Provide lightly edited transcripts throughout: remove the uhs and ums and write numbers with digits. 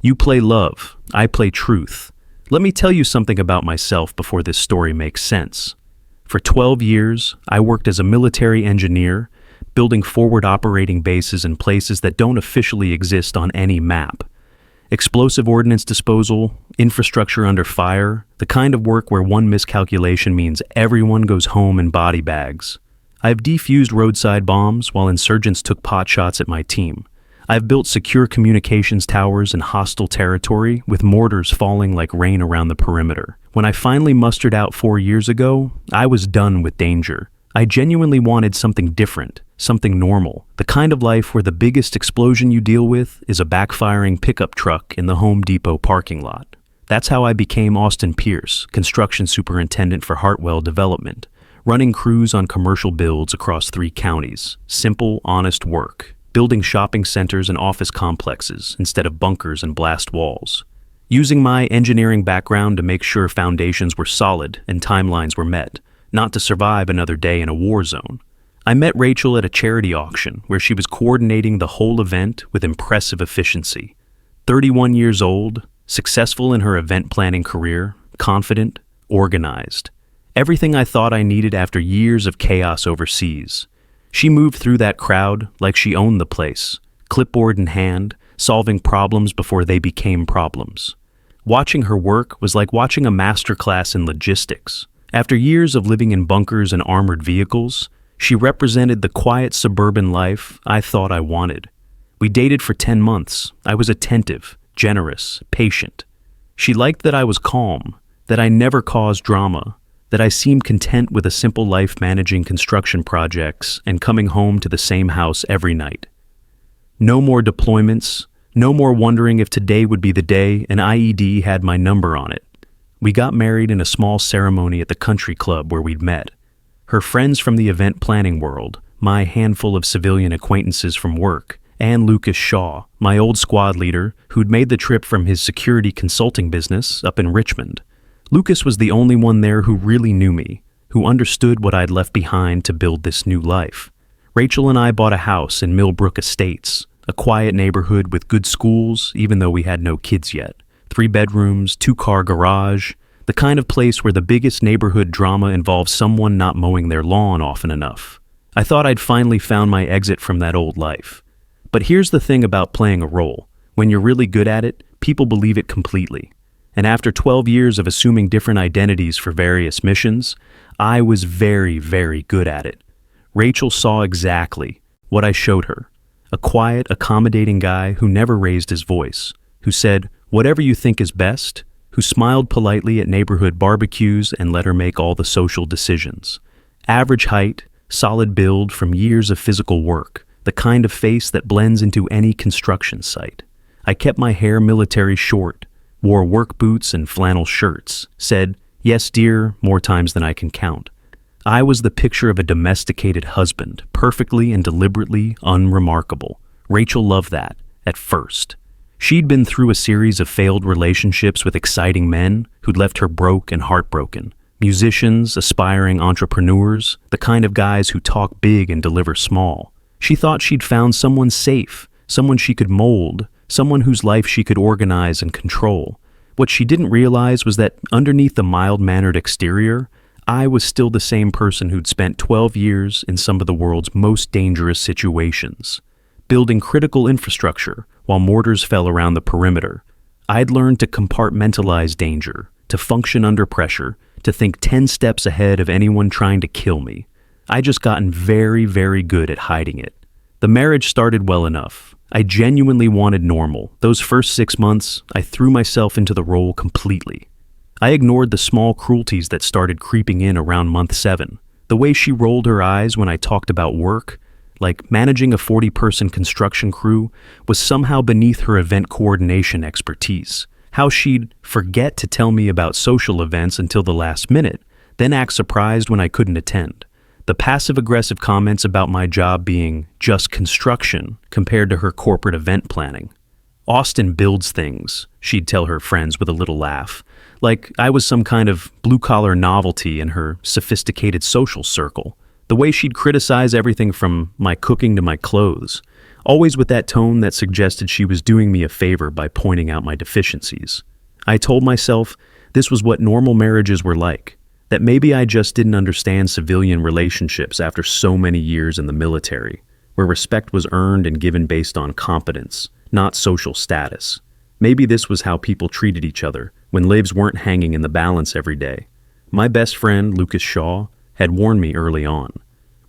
You play love, I play truth. Let me tell you something about myself before this story makes sense. For 12 years, I worked as a military engineer, building forward operating bases in places that don't officially exist on any map. Explosive ordnance disposal, infrastructure under fire, the kind of work where one miscalculation means everyone goes home in body bags. I've defused roadside bombs while insurgents took pot shots at my team. I've built secure communications towers in hostile territory with mortars falling like rain around the perimeter. When I finally mustered out 4 years ago, I was done with danger. I genuinely wanted something different, something normal, the kind of life where the biggest explosion you deal with is a backfiring pickup truck in the Home Depot parking lot. That's how I became Austin Pierce, construction superintendent for Hartwell Development, running crews on commercial builds across 3 counties. Simple, honest work. Building shopping centers and office complexes instead of bunkers and blast walls. Using my engineering background to make sure foundations were solid and timelines were met, not to survive another day in a war zone. I met Rachel at a charity auction where she was coordinating the whole event with impressive efficiency. 31 years old, successful in her event planning career, confident, organized. Everything I thought I needed after years of chaos overseas. She moved through that crowd like she owned the place, clipboard in hand, solving problems before they became problems. Watching her work was like watching a masterclass in logistics. After years of living in bunkers and armored vehicles, she represented the quiet suburban life I thought I wanted. We dated for 10 months. I was attentive, generous, patient. She liked that I was calm, that I never caused drama, that I seemed content with a simple life managing construction projects and coming home to the same house every night. No more deployments, no more wondering if today would be the day an IED had my number on it. We got married in a small ceremony at the country club where we'd met. Her friends from the event planning world, my handful of civilian acquaintances from work, and Lucas Shaw, my old squad leader who'd made the trip from his security consulting business up in Richmond. Lucas was the only one there who really knew me, who understood what I'd left behind to build this new life. Rachel and I bought a house in Millbrook Estates, a quiet neighborhood with good schools, even though we had no kids yet. 3 bedrooms, 2-car garage, the kind of place where the biggest neighborhood drama involves someone not mowing their lawn often enough. I thought I'd finally found my exit from that old life. But here's the thing about playing a role. When you're really good at it, people believe it completely. And after 12 years of assuming different identities for various missions, I was very, very good at it. Rachel saw exactly what I showed her. A quiet, accommodating guy who never raised his voice, who said, "Whatever you think is best," who smiled politely at neighborhood barbecues and let her make all the social decisions. Average height, solid build from years of physical work, the kind of face that blends into any construction site. I kept my hair military short, wore work boots and flannel shirts, said, "Yes, dear," more times than I can count. I was the picture of a domesticated husband, perfectly and deliberately unremarkable. Rachel loved that, at first. She'd been through a series of failed relationships with exciting men who'd left her broke and heartbroken. Musicians, aspiring entrepreneurs, the kind of guys who talk big and deliver small. She thought she'd found someone safe, someone she could mold, someone whose life she could organize and control. What she didn't realize was that underneath the mild-mannered exterior, I was still the same person who'd spent 12 years in some of the world's most dangerous situations, building critical infrastructure while mortars fell around the perimeter. I'd learned to compartmentalize danger, to function under pressure, to think 10 steps ahead of anyone trying to kill me. I'd just gotten very, very good at hiding it. The marriage started well enough. I genuinely wanted normal. Those first 6 months, I threw myself into the role completely. I ignored the small cruelties that started creeping in around month 7. The way she rolled her eyes when I talked about work, like managing a 40-person construction crew, was somehow beneath her event coordination expertise. How she'd forget to tell me about social events until the last minute, then act surprised when I couldn't attend. The passive-aggressive comments about my job being just construction compared to her corporate event planning. "Austin builds things," she'd tell her friends with a little laugh, like I was some kind of blue-collar novelty in her sophisticated social circle. The way she'd criticize everything from my cooking to my clothes. always with that tone that suggested she was doing me a favor by pointing out my deficiencies. I told myself this was what normal marriages were like, that maybe I just didn't understand civilian relationships after so many years in the military, where respect was earned and given based on competence, not social status. Maybe this was how people treated each other when lives weren't hanging in the balance every day. My best friend, Lucas Shaw, had warned me early on.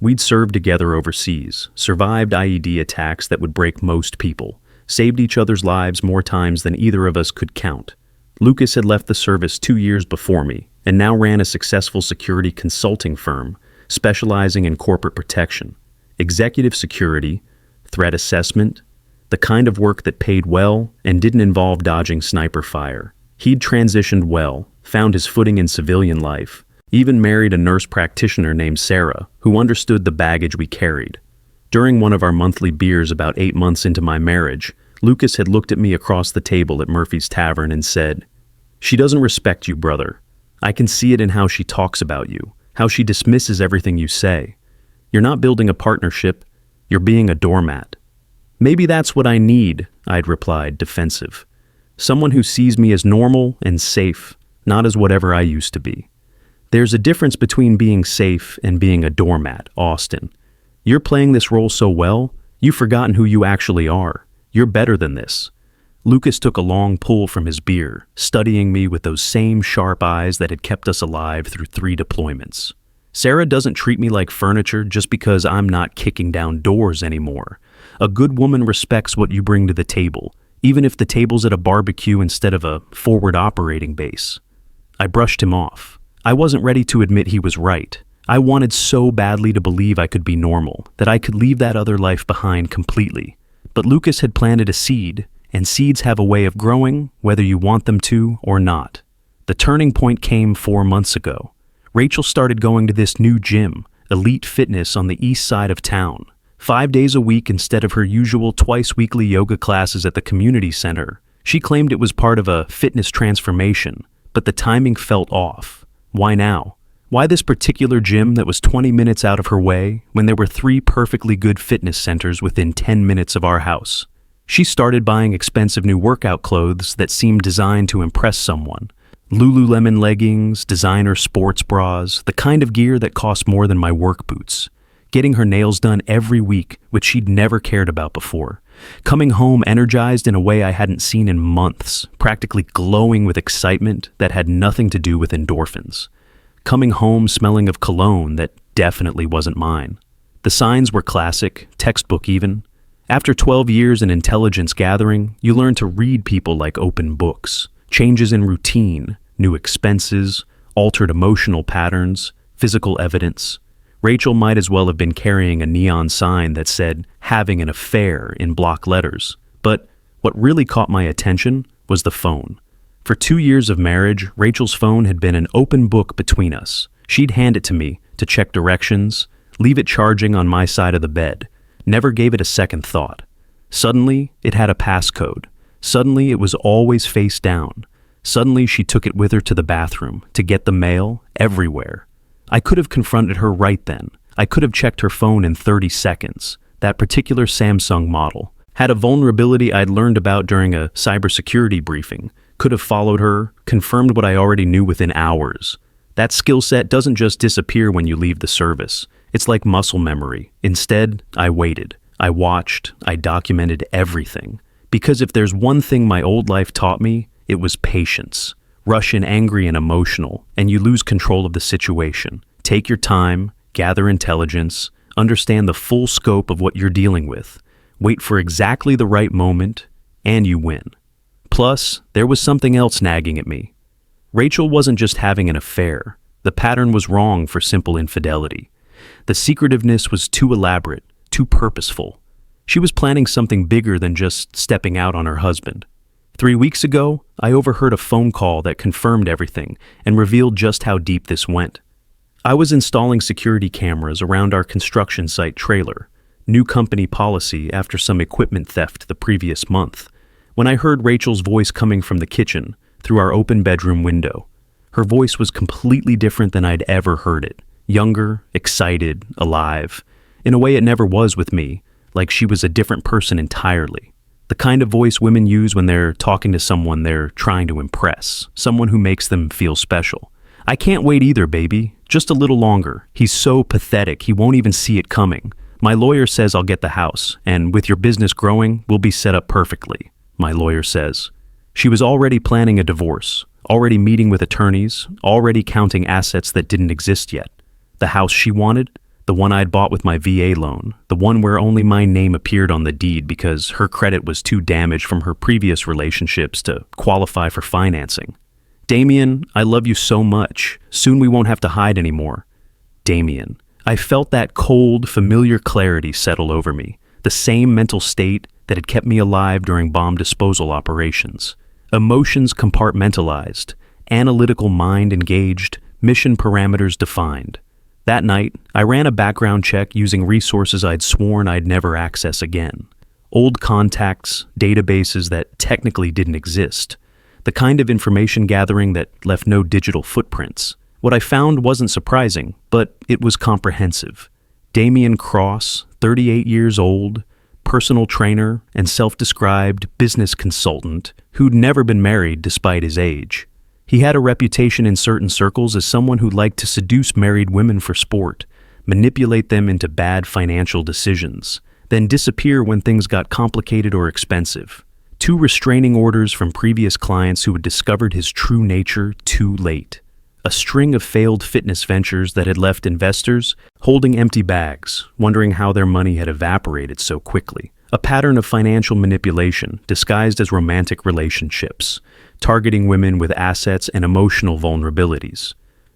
We'd served together overseas, survived IED attacks that would break most people, saved each other's lives more times than either of us could count. Lucas had left the service 2 years before me and now ran a successful security consulting firm specializing in corporate protection, executive security, threat assessment, the kind of work that paid well and didn't involve dodging sniper fire. He'd transitioned well, found his footing in civilian life, even married a nurse practitioner named Sarah, who understood the baggage we carried. During one of our monthly beers about 8 months into my marriage, Lucas had looked at me across the table at Murphy's Tavern and said, "She doesn't respect you, brother. I can see it in how she talks about you, how she dismisses everything you say. You're not building a partnership, you're being a doormat." "Maybe that's what I need," I'd replied, defensive. "Someone who sees me as normal and safe, not as whatever I used to be." "There's a difference between being safe and being a doormat, Austin. You're playing this role so well, you've forgotten who you actually are. You're better than this." Lucas took a long pull from his beer, studying me with those same sharp eyes that had kept us alive through 3 deployments. "Sarah doesn't treat me like furniture just because I'm not kicking down doors anymore. A good woman respects what you bring to the table, even if the table's at a barbecue instead of a forward operating base." I brushed him off. I wasn't ready to admit he was right. I wanted so badly to believe I could be normal, that I could leave that other life behind completely. But Lucas had planted a seed, and seeds have a way of growing, whether you want them to or not. The turning point came 4 months ago. Rachel started going to this new gym, Elite Fitness, on the east side of town. 5 days a week instead of her usual twice-weekly yoga classes at the community center. She claimed it was part of a fitness transformation, but the timing felt off. Why now? Why this particular gym that was 20 minutes out of her way when there were 3 perfectly good fitness centers within 10 minutes of our house? She started buying expensive new workout clothes that seemed designed to impress someone. Lululemon leggings, designer sports bras, the kind of gear that cost more than my work boots. Getting her nails done every week, which she'd never cared about before. Coming home energized in a way I hadn't seen in months, practically glowing with excitement that had nothing to do with endorphins. Coming home smelling of cologne that definitely wasn't mine. The signs were classic, textbook even. After 12 years in intelligence gathering, you learn to read people like open books. Changes in routine, new expenses, altered emotional patterns, physical evidence. Rachel might as well have been carrying a neon sign that said, "having an affair" in block letters. But what really caught my attention was the phone. For 2 years of marriage, Rachel's phone had been an open book between us. She'd hand it to me to check directions, leave it charging on my side of the bed, never gave it a second thought. Suddenly, it had a passcode. Suddenly, it was always face down. Suddenly, she took it with her to the bathroom, to get the mail, everywhere. I could have confronted her right then. I could have checked her phone in 30 seconds. That particular Samsung model had a vulnerability I'd learned about during a cybersecurity briefing. Could have followed her, confirmed what I already knew within hours. That skill set doesn't just disappear when you leave the service. It's like muscle memory. Instead, I waited. I watched. I documented everything. Because if there's one thing my old life taught me, it was patience. Rush in angry and emotional, and you lose control of the situation. Take your time, gather intelligence, understand the full scope of what you're dealing with. Wait for exactly the right moment, and you win. Plus, there was something else nagging at me. Rachel wasn't just having an affair. The pattern was wrong for simple infidelity. The secretiveness was too elaborate, too purposeful. She was planning something bigger than just stepping out on her husband. 3 weeks ago, I overheard a phone call that confirmed everything and revealed just how deep this went. I was installing security cameras around our construction site trailer, new company policy after some equipment theft the previous month, when I heard Rachel's voice coming from the kitchen through our open bedroom window. Her voice was completely different than I'd ever heard it. Younger, excited, alive. In a way it never was with me. like she was a different person entirely. The kind of voice women use when they're talking to someone they're trying to impress, someone who makes them feel special. I can't wait either, baby. Just a little longer. He's so pathetic, he won't even see it coming. My lawyer says I'll get the house, and with your business growing, we'll be set up perfectly, my lawyer says. She was already planning a divorce, already meeting with attorneys, already counting assets that didn't exist yet. The house she wanted? The one I'd bought with my VA loan, the one where only my name appeared on the deed because her credit was too damaged from her previous relationships to qualify for financing. Damien, I love you so much. Soon we won't have to hide anymore. Damien. I felt that cold, familiar clarity settle over me, the same mental state that had kept me alive during bomb disposal operations. Emotions compartmentalized, analytical mind engaged, mission parameters defined. That night, I ran a background check using resources I'd sworn I'd never access again. Old contacts, databases that technically didn't exist. The kind of information gathering that left no digital footprints. What I found wasn't surprising, but it was comprehensive. Damien Cross, 38 years old, personal trainer and self-described business consultant who'd never been married despite his age. He had a reputation in certain circles as someone who liked to seduce married women for sport, manipulate them into bad financial decisions, then disappear when things got complicated or expensive. 2 restraining orders from previous clients who had discovered his true nature too late. A string of failed fitness ventures that had left investors holding empty bags, wondering how their money had evaporated so quickly. A pattern of financial manipulation disguised as romantic relationships, targeting women with assets and emotional vulnerabilities.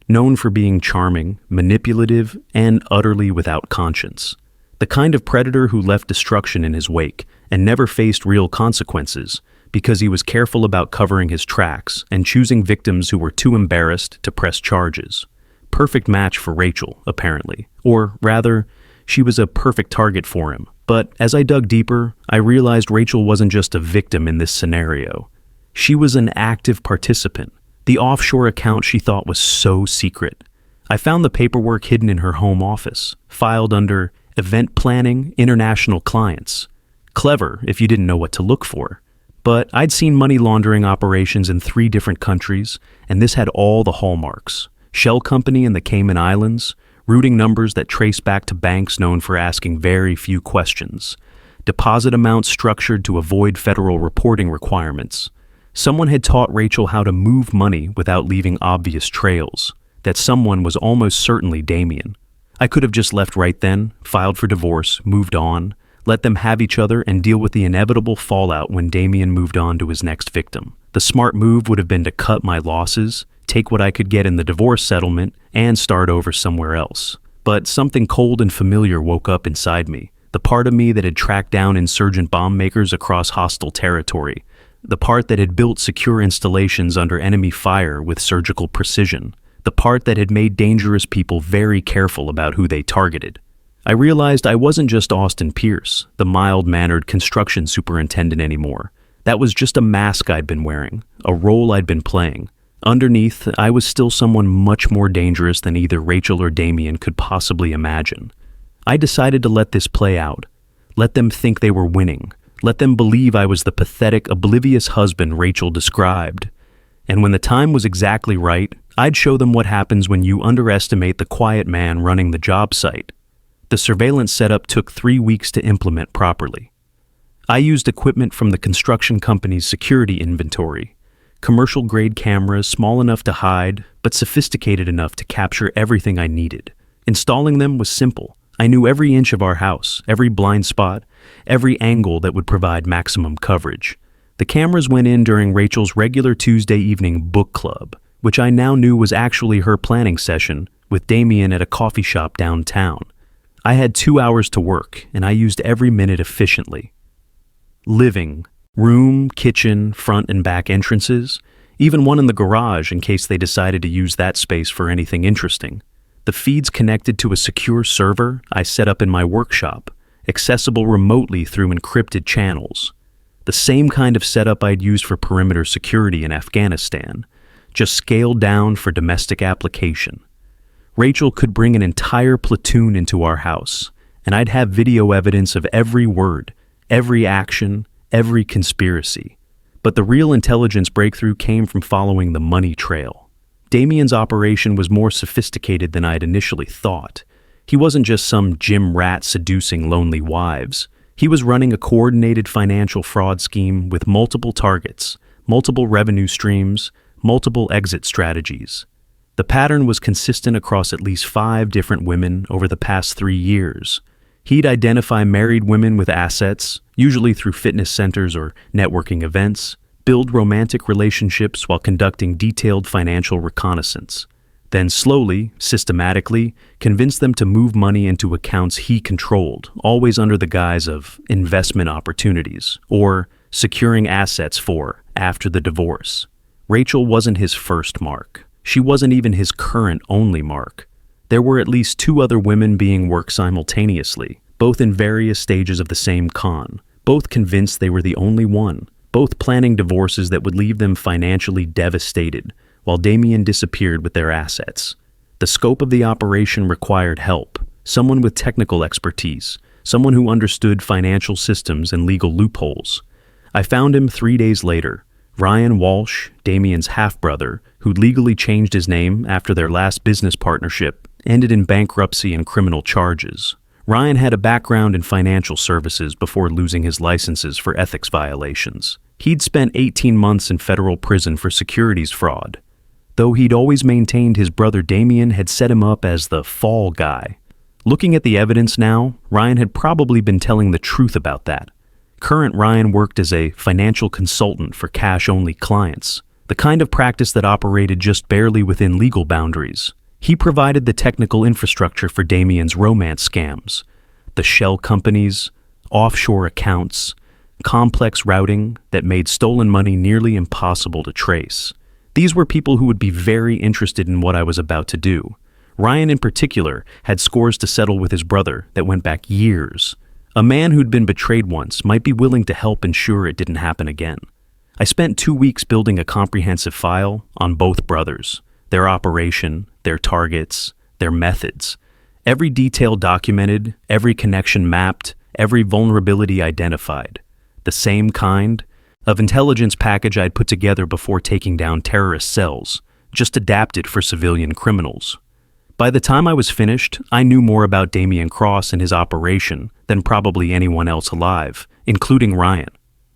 Known for being charming, manipulative, and utterly without conscience. The kind of predator who left destruction in his wake and never faced real consequences because he was careful about covering his tracks and choosing victims who were too embarrassed to press charges. Perfect match for Rachel, apparently. Or rather, she was a perfect target for him. But as I dug deeper, I realized Rachel wasn't just a victim in this scenario. She was an active participant, the offshore account she thought was so secret. I found the paperwork hidden in her home office, filed under Event Planning International Clients. Clever if you didn't know what to look for. But I'd seen money laundering operations in 3 different countries, and this had all the hallmarks. Shell company in the Cayman Islands, routing numbers that trace back to banks known for asking very few questions, deposit amounts structured to avoid federal reporting requirements. Someone had taught Rachel how to move money without leaving obvious trails. That someone was almost certainly Damien. I could have just left right then, filed for divorce, moved on, let them have each other and deal with the inevitable fallout when Damien moved on to his next victim. The smart move would have been to cut my losses, take what I could get in the divorce settlement, and start over somewhere else. But something cold and familiar woke up inside me, the part of me that had tracked down insurgent bomb makers across hostile territory, the part that had built secure installations under enemy fire with surgical precision, the part that had made dangerous people very careful about who they targeted. I realized I wasn't just Austin Pierce, the mild-mannered construction superintendent anymore. That was just a mask I'd been wearing, a role I'd been playing. Underneath, I was still someone much more dangerous than either Rachel or Damien could possibly imagine. I decided to let this play out. Let them think they were winning. Let them believe I was the pathetic, oblivious husband Rachel described. And when the time was exactly right, I'd show them what happens when you underestimate the quiet man running the job site. The surveillance setup took 3 weeks to implement properly. I used equipment from the construction company's security inventory. Commercial-grade cameras small enough to hide, but sophisticated enough to capture everything I needed. Installing them was simple. I knew every inch of our house, every blind spot, every angle that would provide maximum coverage. The cameras went in during Rachel's regular Tuesday evening book club, which I now knew was actually her planning session with Damien at a coffee shop downtown. I had 2 hours to work, and I used every minute efficiently. Living. Room, kitchen, front and back entrances, even one in the garage in case they decided to use that space for anything interesting. The feeds connected to a secure server I set up in my workshop, accessible remotely through encrypted channels. The same kind of setup I'd used for perimeter security in Afghanistan, just scaled down for domestic application. Rachel could bring an entire platoon into our house, and I'd have video evidence of every word, every action, every conspiracy. But the real intelligence breakthrough came from following the money trail. Damien's operation was more sophisticated than I'd initially thought. He wasn't just some gym rat seducing lonely wives. He was running a coordinated financial fraud scheme with multiple targets, multiple revenue streams, multiple exit strategies. The pattern was consistent across at least 5 different women over the past 3 years. He'd identify married women with assets, usually through fitness centers or networking events, build romantic relationships while conducting detailed financial reconnaissance, then slowly, systematically, convince them to move money into accounts he controlled, always under the guise of investment opportunities or securing assets for after the divorce. Rachel wasn't his first mark. She wasn't even his current only mark. There were at least 2 other women being worked simultaneously, both in various stages of the same con, both convinced they were the only one, both planning divorces that would leave them financially devastated, while Damien disappeared with their assets. The scope of the operation required help, someone with technical expertise, someone who understood financial systems and legal loopholes. I found him 3 days later. Ryan Walsh, Damien's half-brother, who'd legally changed his name after their last business partnership, ended in bankruptcy and criminal charges. Ryan had a background in financial services before losing his licenses for ethics violations. He'd spent 18 months in federal prison for securities fraud. Though he'd always maintained his brother Damien had set him up as the fall guy. Looking at the evidence now, Ryan had probably been telling the truth about that. Current Ryan worked as a financial consultant for cash-only clients, the kind of practice that operated just barely within legal boundaries. He provided the technical infrastructure for Damien's romance scams, the shell companies, offshore accounts, complex routing that made stolen money nearly impossible to trace. These were people who would be very interested in what I was about to do. Ryan in particular had scores to settle with his brother that went back years. A man who'd been betrayed once might be willing to help ensure it didn't happen again. I spent 2 weeks building a comprehensive file on both brothers, their operation, their targets, their methods. Every detail documented, every connection mapped, every vulnerability identified. The same kind of intelligence package I'd put together before taking down terrorist cells, just adapted for civilian criminals. By the time I was finished, I knew more about Damien Cross and his operation than probably anyone else alive, including Ryan.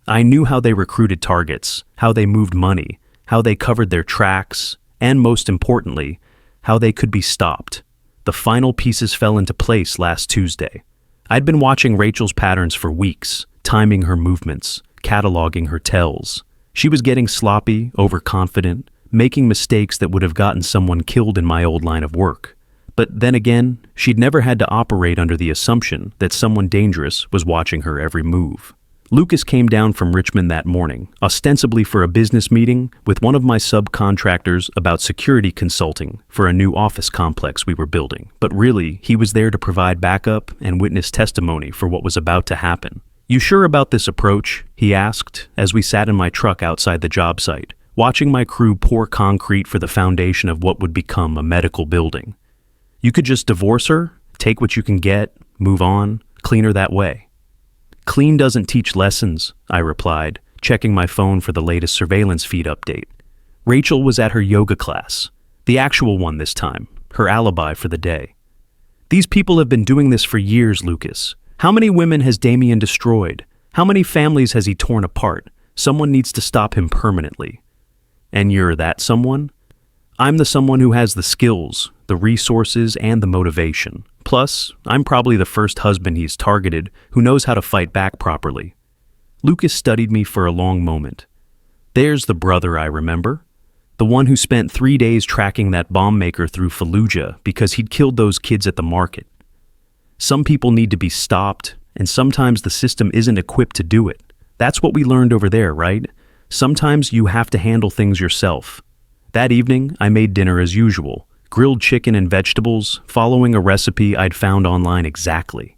I knew how they recruited targets, how they moved money, how they covered their tracks, and most importantly, how they could be stopped. The final pieces fell into place last Tuesday. I'd been watching Rachel's patterns for weeks, timing her movements, cataloging her tells. She was getting sloppy, overconfident, making mistakes that would have gotten someone killed in my old line of work. But then again, she'd never had to operate under the assumption that someone dangerous was watching her every move. Lucas came down from Richmond that morning, ostensibly for a business meeting with one of my subcontractors about security consulting for a new office complex we were building. But really, he was there to provide backup and witness testimony for what was about to happen. "You sure about this approach?" he asked as we sat in my truck outside the job site, watching my crew pour concrete for the foundation of what would become a medical building. "You could just divorce her, take what you can get, move on, clean her that way." "Clean doesn't teach lessons," I replied, checking my phone for the latest surveillance feed update. Rachel was at her yoga class, the actual one this time, her alibi for the day. "These people have been doing this for years, Lucas. How many women has Damien destroyed? How many families has he torn apart? Someone needs to stop him permanently." "And you're that someone?" "I'm the someone who has the skills, the resources, and the motivation. Plus, I'm probably the first husband he's targeted who knows how to fight back properly." Lucas studied me for a long moment. "There's the brother I remember. The one who spent 3 days tracking that bomb maker through Fallujah because he'd killed those kids at the market. Some people need to be stopped, and sometimes the system isn't equipped to do it. That's what we learned over there, right? Sometimes you have to handle things yourself." That evening, I made dinner as usual. Grilled chicken and vegetables, following a recipe I'd found online exactly.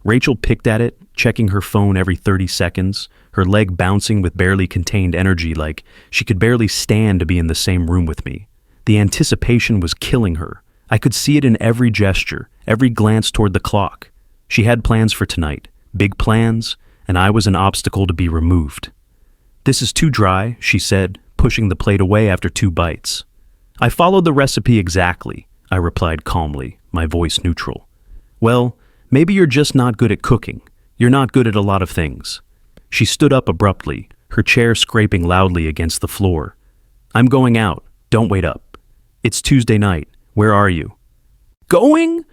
Rachel picked at it, checking her phone every 30 seconds, her leg bouncing with barely contained energy like she could barely stand to be in the same room with me. The anticipation was killing her. I could see it in every gesture, every glance toward the clock. She had plans for tonight, big plans, and I was an obstacle to be removed. "This is too dry," she said, pushing the plate away after 2 bites. "I followed the recipe exactly," I replied calmly, my voice neutral. "Well, maybe you're just not good at cooking. You're not good at a lot of things." She stood up abruptly, her chair scraping loudly against the floor. "I'm going out. Don't wait up. It's Tuesday night. Where are you?" "Going?"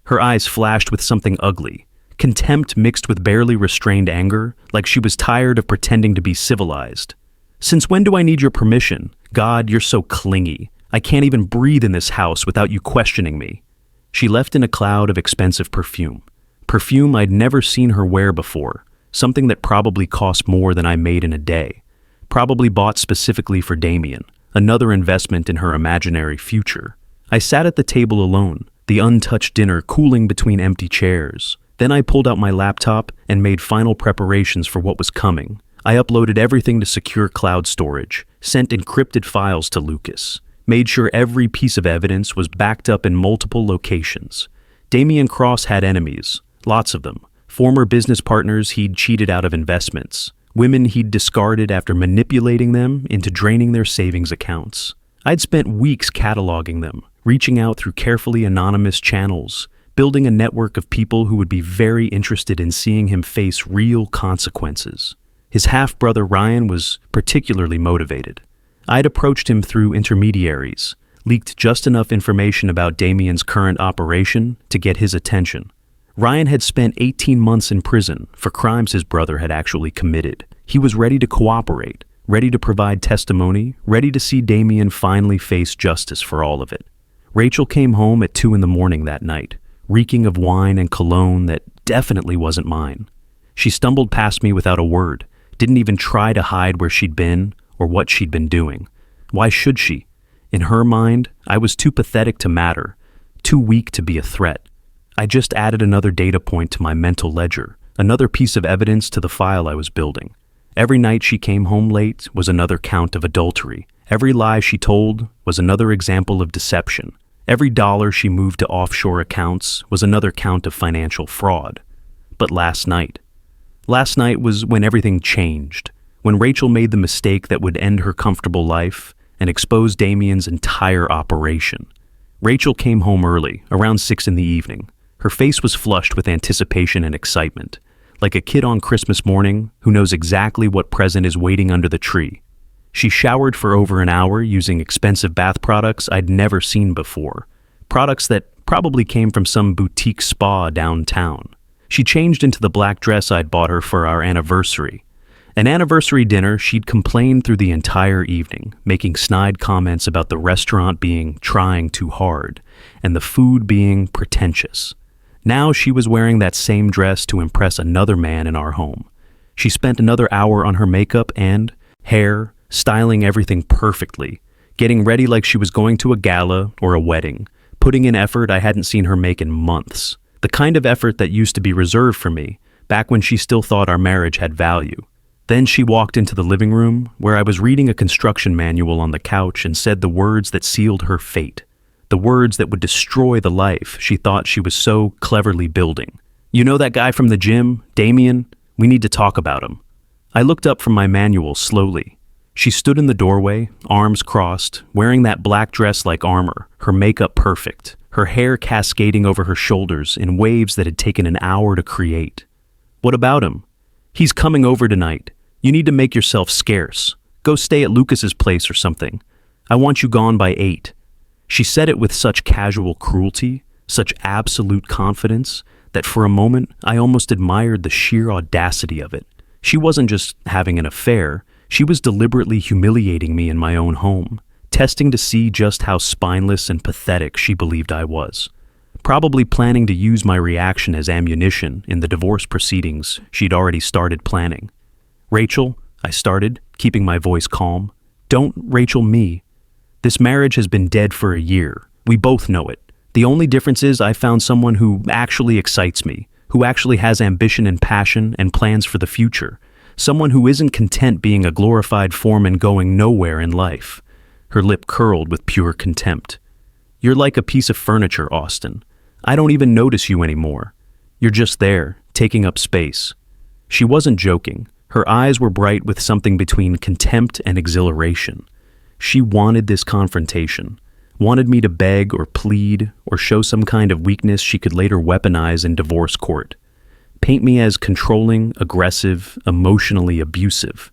Her eyes flashed with something ugly. Contempt mixed with barely restrained anger, like she was tired of pretending to be civilized. "Since when do I need your permission? God, you're so clingy. I can't even breathe in this house without you questioning me." She left in a cloud of expensive perfume. Perfume I'd never seen her wear before, something that probably cost more than I made in a day. Probably bought specifically for Damien, another investment in her imaginary future. I sat at the table alone, the untouched dinner cooling between empty chairs. Then I pulled out my laptop and made final preparations for what was coming. I uploaded everything to secure cloud storage, sent encrypted files to Lucas, made sure every piece of evidence was backed up in multiple locations. Damien Cross had enemies, lots of them. Former business partners he'd cheated out of investments, women he'd discarded after manipulating them into draining their savings accounts. I'd spent weeks cataloging them, reaching out through carefully anonymous channels, building a network of people who would be very interested in seeing him face real consequences. His half-brother Ryan was particularly motivated. I'd approached him through intermediaries, leaked just enough information about Damien's current operation to get his attention. Ryan had spent 18 months in prison for crimes his brother had actually committed. He was ready to cooperate, ready to provide testimony, ready to see Damien finally face justice for all of it. Rachel came home at 2 a.m. that night, reeking of wine and cologne that definitely wasn't mine. She stumbled past me without a word, didn't even try to hide where she'd been or what she'd been doing. Why should she? In her mind, I was too pathetic to matter, too weak to be a threat. I just added another data point to my mental ledger, another piece of evidence to the file I was building. Every night she came home late was another count of adultery. Every lie she told was another example of deception. Every dollar she moved to offshore accounts was another count of financial fraud. But last night was when everything changed, when Rachel made the mistake that would end her comfortable life and expose Damien's entire operation. Rachel came home early, around 6 p.m. Her face was flushed with anticipation and excitement, like a kid on Christmas morning who knows exactly what present is waiting under the tree. She showered for over an hour using expensive bath products I'd never seen before, products that probably came from some boutique spa downtown. She changed into the black dress I'd bought her for our anniversary. An anniversary dinner she'd complained through the entire evening, making snide comments about the restaurant being trying too hard and the food being pretentious. Now she was wearing that same dress to impress another man in our home. She spent another hour on her makeup and hair, styling everything perfectly, getting ready like she was going to a gala or a wedding, putting in effort I hadn't seen her make in months, the kind of effort that used to be reserved for me back when she still thought our marriage had value. Then she walked into the living room where I was reading a construction manual on the couch and said the words that sealed her fate, the words that would destroy the life she thought she was so cleverly building. "You know that guy from the gym, Damien? We need to talk about him." I looked up from my manual slowly. She stood in the doorway, arms crossed, wearing that black dress like armor, her makeup perfect, her hair cascading over her shoulders in waves that had taken an hour to create. "What about him?" "He's coming over tonight. You need to make yourself scarce. Go stay at Lucas's place or something. I want you gone by 8. She said it with such casual cruelty, such absolute confidence, that for a moment I almost admired the sheer audacity of it. She wasn't just having an affair, she was deliberately humiliating me in my own home, testing to see just how spineless and pathetic she believed I was. Probably planning to use my reaction as ammunition in the divorce proceedings she'd already started planning. "Rachel," I started, keeping my voice calm. "Don't Rachel me. This marriage has been dead for a year. We both know it. The only difference is I found someone who actually excites me, who actually has ambition and passion and plans for the future. Someone who isn't content being a glorified foreman going nowhere in life." Her lip curled with pure contempt. "You're like a piece of furniture, Austin. I don't even notice you anymore. You're just there, taking up space." She wasn't joking. Her eyes were bright with something between contempt and exhilaration. She wanted this confrontation, wanted me to beg or plead or show some kind of weakness she could later weaponize in divorce court. Paint me as controlling, aggressive, emotionally abusive.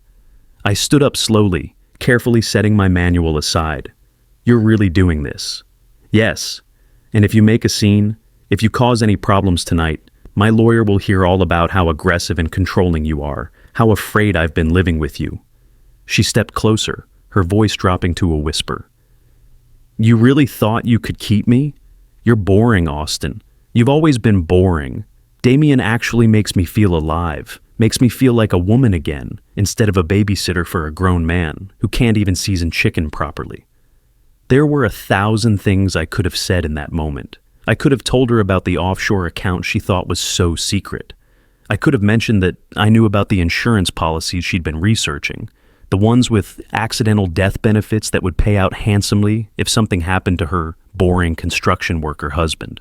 I stood up slowly, carefully setting my manual aside. "You're really doing this?" "Yes. And if you make a scene, if you cause any problems tonight, my lawyer will hear all about how aggressive and controlling you are, how afraid I've been living with you." She stepped closer, her voice dropping to a whisper. "You really thought you could keep me? You're boring, Austin. You've always been boring. Damien actually makes me feel alive, makes me feel like a woman again, instead of a babysitter for a grown man who can't even season chicken properly." There were 1,000 things I could have said in that moment. I could have told her about the offshore account she thought was so secret. I could have mentioned that I knew about the insurance policies she'd been researching, the ones with accidental death benefits that would pay out handsomely if something happened to her boring construction worker husband.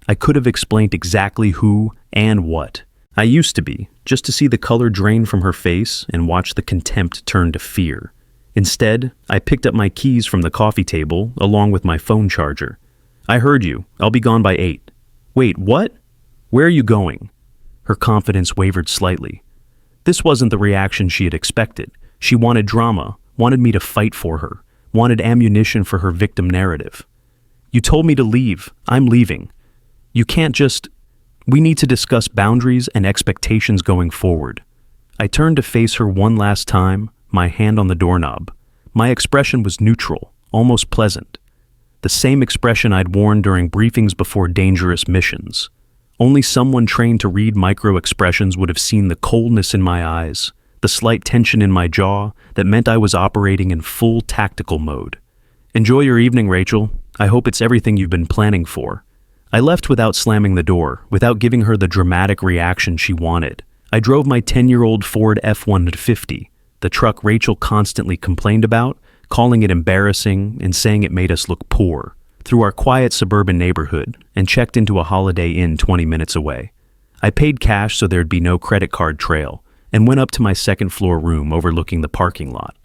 I could have explained exactly who and what I used to be, just to see the color drain from her face and watch the contempt turn to fear. Instead, I picked up my keys from the coffee table along with my phone charger. "I heard you. I'll be gone by 8. "Wait, what? Where are you going?" Her confidence wavered slightly. This wasn't the reaction she had expected. She wanted drama, wanted me to fight for her, wanted ammunition for her victim narrative. "You told me to leave. I'm leaving. You can't just... We need to discuss boundaries and expectations going forward." I turned to face her one last time, my hand on the doorknob. My expression was neutral, almost pleasant. The same expression I'd worn during briefings before dangerous missions. Only someone trained to read micro-expressions would have seen the coldness in my eyes, the slight tension in my jaw that meant I was operating in full tactical mode. "Enjoy your evening, Rachel. I hope it's everything you've been planning for." I left without slamming the door, without giving her the dramatic reaction she wanted. I drove my 10-year-old Ford F-150, the truck Rachel constantly complained about, calling it embarrassing and saying it made us look poor, through our quiet suburban neighborhood and checked into a Holiday Inn 20 minutes away. I paid cash so there'd be no credit card trail and went up to my second-floor room overlooking the parking lot.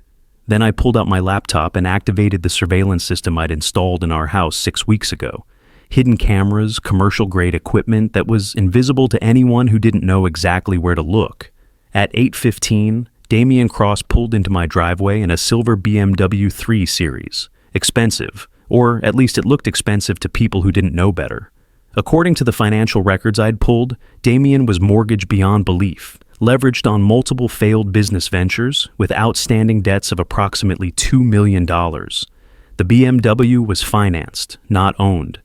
Then I pulled out my laptop and activated the surveillance system I'd installed in our house 6 weeks ago. Hidden cameras, commercial-grade equipment that was invisible to anyone who didn't know exactly where to look. At 8:15, Damien Cross pulled into my driveway in a silver BMW 3 Series. Expensive, or at least it looked expensive to people who didn't know better. According to the financial records I'd pulled, Damien was mortgaged beyond belief, leveraged on multiple failed business ventures with outstanding debts of approximately $2 million. The BMW was financed, not owned.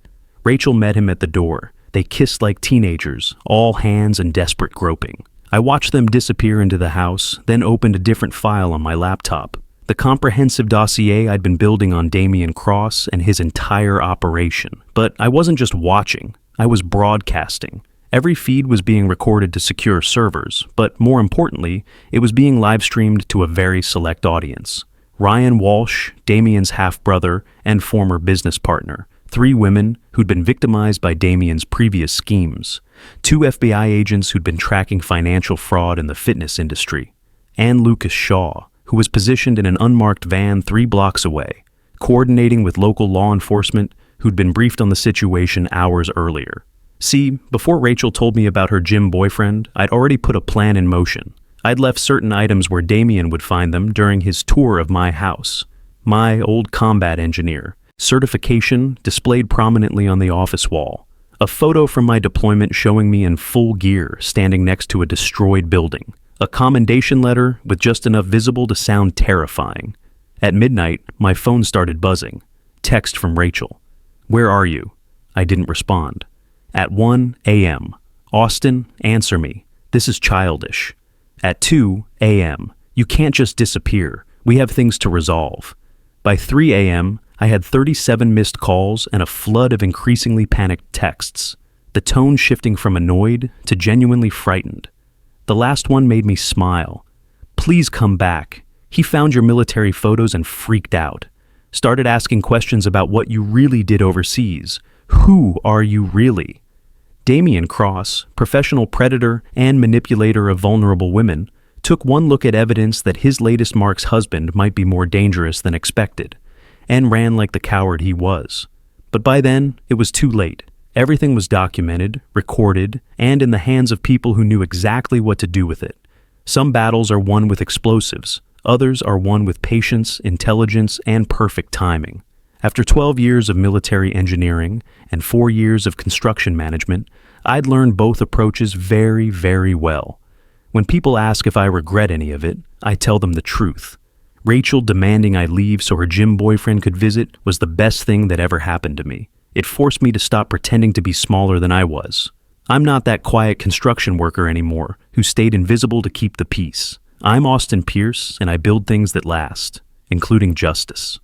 Rachel met him at the door. They kissed like teenagers, all hands and desperate groping. I watched them disappear into the house, then opened a different file on my laptop. The comprehensive dossier I'd been building on Damien Cross and his entire operation. But I wasn't just watching, I was broadcasting. Every feed was being recorded to secure servers, but more importantly, it was being live-streamed to a very select audience. Ryan Walsh, Damien's half-brother and former business partner. 3 women who'd been victimized by Damien's previous schemes. 2 FBI agents who'd been tracking financial fraud in the fitness industry. And Lucas Shaw, who was positioned in an unmarked van 3 blocks away, coordinating with local law enforcement who'd been briefed on the situation hours earlier. See, before Rachel told me about her gym boyfriend, I'd already put a plan in motion. I'd left certain items where Damien would find them during his tour of my house. My old combat engineer, certification displayed prominently on the office wall. A photo from my deployment showing me in full gear standing next to a destroyed building. A commendation letter with just enough visible to sound terrifying. At midnight, my phone started buzzing. Text from Rachel. "Where are you?" I didn't respond. At 1 a.m. "Austin, answer me. This is childish." At 2 a.m. "You can't just disappear. We have things to resolve." By 3 a.m., I had 37 missed calls and a flood of increasingly panicked texts, the tone shifting from annoyed to genuinely frightened. The last one made me smile. "Please come back. He found your military photos and freaked out. Started asking questions about what you really did overseas. Who are you really?" Damian Cross, professional predator and manipulator of vulnerable women, took one look at evidence that his latest mark's husband might be more dangerous than expected, and ran like the coward he was. But by then, it was too late. Everything was documented, recorded, and in the hands of people who knew exactly what to do with it. Some battles are won with explosives, others are won with patience, intelligence, and perfect timing. After 12 years of military engineering and 4 years of construction management, I'd learned both approaches very, very well. When people ask if I regret any of it, I tell them the truth. Rachel demanding I leave so her gym boyfriend could visit was the best thing that ever happened to me. It forced me to stop pretending to be smaller than I was. I'm not that quiet construction worker anymore who stayed invisible to keep the peace. I'm Austin Pierce, and I build things that last, including justice.